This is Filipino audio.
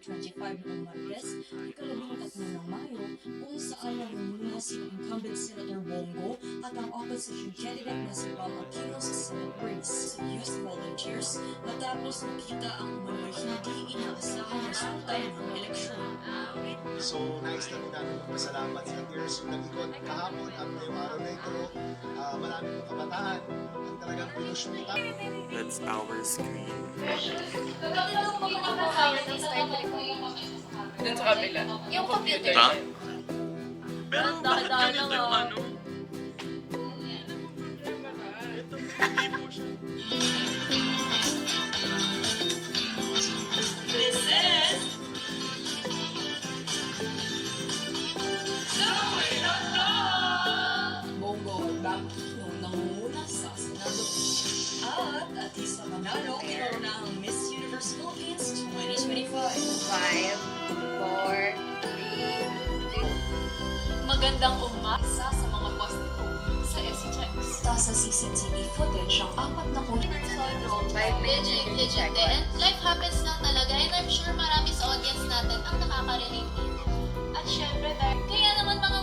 2025 noong Martes, ika-13 ng Mayo, kung saan nangunguna si incumbent Senator Bongo at ang opposition candidate na si Bam Aquino sa Senate race. Youth volunteers matapos makita ang umano'y hindi inaasahang resulta ng eleksyon. So, nais na namin magpasalamat sa peers yung nag-ikot kahapon at ngayong araw na ito. Maraming mga kabataan ang talagang pinusyuta. That's our screen. Dun sa kabila. Yung computer. Ha? Pero bakit ganito yung ano? Hindi po siya. Bongo at Bam Aquino nangunguna sa Senado. At artista manalo na ang Miss Universe Philippines 2025. 5, 4, 3, 2. Magandang umaga sa mga boss nito sa SC Checks. Sa CCTV footage ang apat na By Pidging. And life happens lang talaga and I'm sure marami sa audience natin ang nakaka-relate dito. At syempre, kaya naman mga